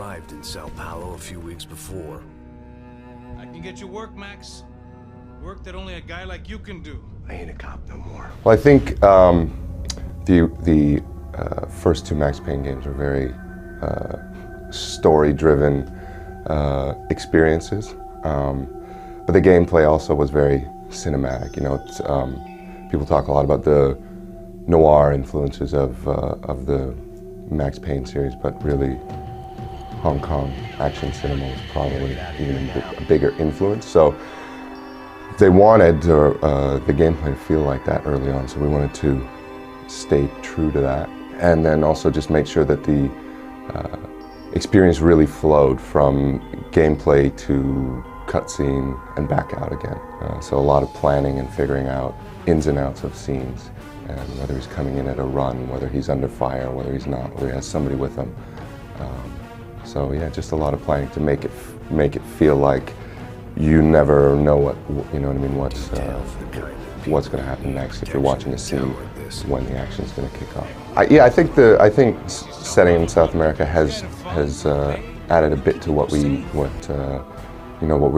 arrived in Sao Paulo a few weeks before. I can get you work, Max. Work that only a guy like you can do. I ain't a cop no more. Well, I think the first two Max Payne games are very story-driven experiences, but the gameplay also was very cinematic. You know, it's, people talk a lot about the noir influences of the Max Payne series, but really Hong Kong action cinema was probably even a bigger influence. So they wanted the gameplay to feel like that early on, so we wanted to stay true to that, and then also just make sure that the experience really flowed from gameplay to cutscene and back out again. So a lot of planning and figuring out ins and outs of scenes, and whether he's coming in at a run, whether he's under fire, whether he's not, whether he has somebody with him. So yeah, just a lot of planning to make it feel like you never know what, you know what I mean, what's going to happen next if you're watching a scene when the action's going to kick off. I think setting in South America has added a bit to what we're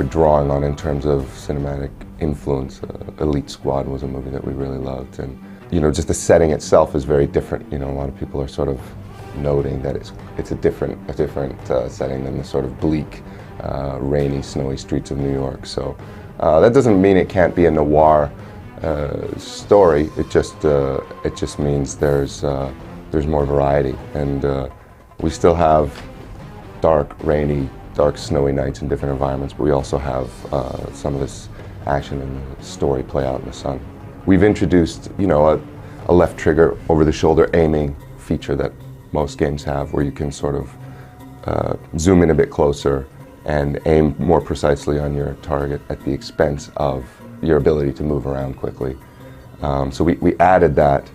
drawing on in terms of cinematic influence. Elite Squad was a movie that we really loved, and you know, just the setting itself is very different. You know, a lot of people are sort of noting that it's a different setting than the sort of bleak, rainy, snowy streets of New York. So that doesn't mean it can't be a noir story. It just means there's more variety, and we still have dark, rainy, dark, snowy nights in different environments, but we also have some of this action and the story play out in the sun. We've introduced, you know, a left trigger over-the-shoulder aiming feature that most games have, where you can sort of zoom in a bit closer and aim more precisely on your target at the expense of your ability to move around quickly. So we added that,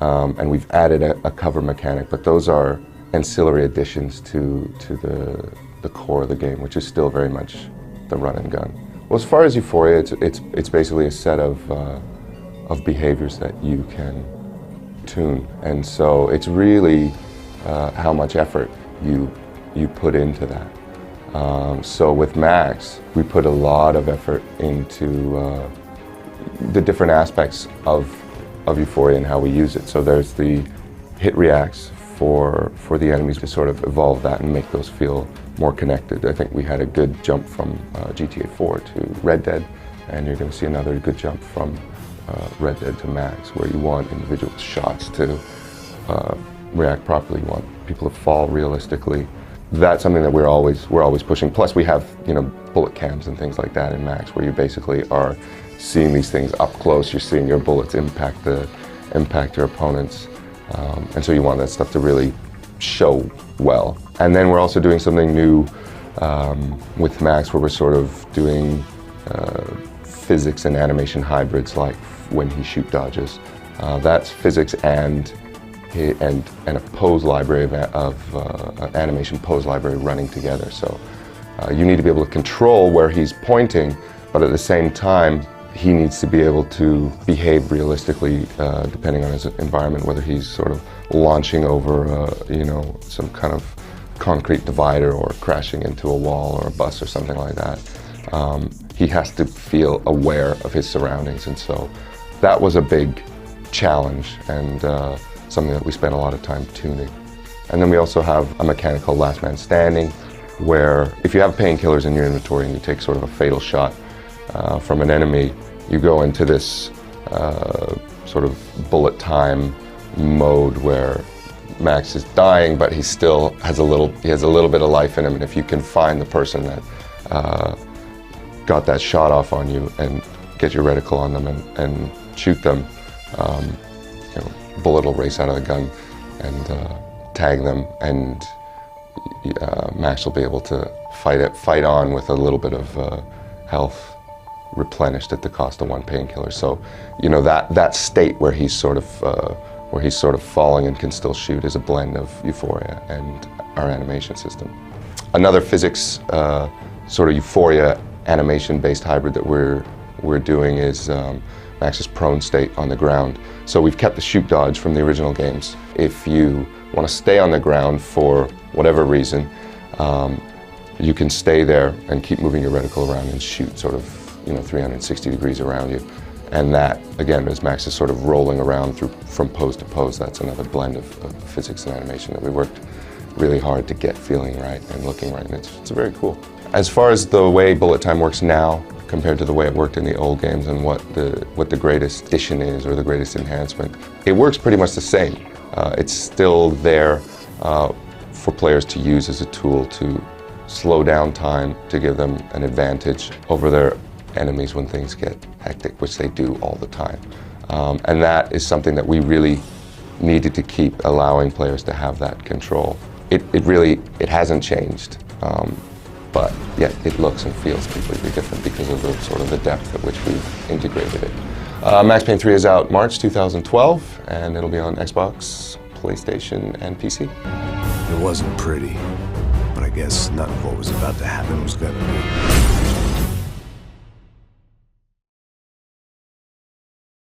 and we've added a cover mechanic, but those are ancillary additions to the core of the game, which is still very much the run and gun. Well, as far as Euphoria, it's basically a set of behaviors that you can tune, and so it's really how much effort you put into that. So with Max, we put a lot of effort into the different aspects of Euphoria and how we use it. So there's the hit reacts for the enemies to sort of evolve that and make those feel more connected. I think we had a good jump from GTA 4 to Red Dead, and you're going to see another good jump from Red Dead to Max, where you want individual shots to react properly. You want people to fall realistically. That's something that we're always pushing. Plus, we have, you know, bullet cams and things like that in Max, where you basically are seeing these things up close. You're seeing your bullets impact your opponents, and so you want that stuff to really show well. And then we're also doing something new with Max, where we're sort of doing physics and animation hybrids, like when he shoot dodges. That's physics and a pose library of animation pose library running together. So you need to be able to control where he's pointing, but at the same time he needs to be able to behave realistically depending on his environment, whether he's sort of launching over you know, some kind of concrete divider or crashing into a wall or a bus or something like that. He has to feel aware of his surroundings, and so that was a big challenge and something that we spent a lot of time tuning. And then we also have a mechanic called Last Man Standing, where if you have painkillers in your inventory and you take sort of a fatal shot from an enemy, you go into this sort of bullet time mode where Max is dying, but he still has a little bit of life in him, and if you can find the person that got that shot off on you and get your reticle on them and shoot them, you know, bullet will race out of the gun and tag them, and Max will be able to fight on with a little bit of health replenished at the cost of one painkiller. So, you know, that state where he's sort of falling and can still shoot is a blend of Euphoria and our animation system. Another physics sort of Euphoria animation-based hybrid that we're doing is Max's prone state on the ground. So we've kept the shoot dodge from the original games. If you want to stay on the ground for whatever reason, you can stay there and keep moving your reticle around and shoot sort of 360 degrees around you. And that, again, as Max is sort of rolling around from pose to pose, that's another blend of physics and animation that we worked really hard to get feeling right and looking right, and it's very cool. As far as the way bullet time works now compared to the way it worked in the old games and what the greatest addition is or the greatest enhancement, it works pretty much the same. It's still there for players to use as a tool to slow down time, to give them an advantage over their enemies when things get hectic, which they do all the time. And that is something that we really needed to keep, allowing players to have that control. It hasn't changed, but yet it looks and feels completely different because of the depth at which we've integrated it. Max Payne 3 is out March 2012, and it'll be on Xbox, PlayStation, and PC. It wasn't pretty, but I guess none of what was about to happen was gonna be.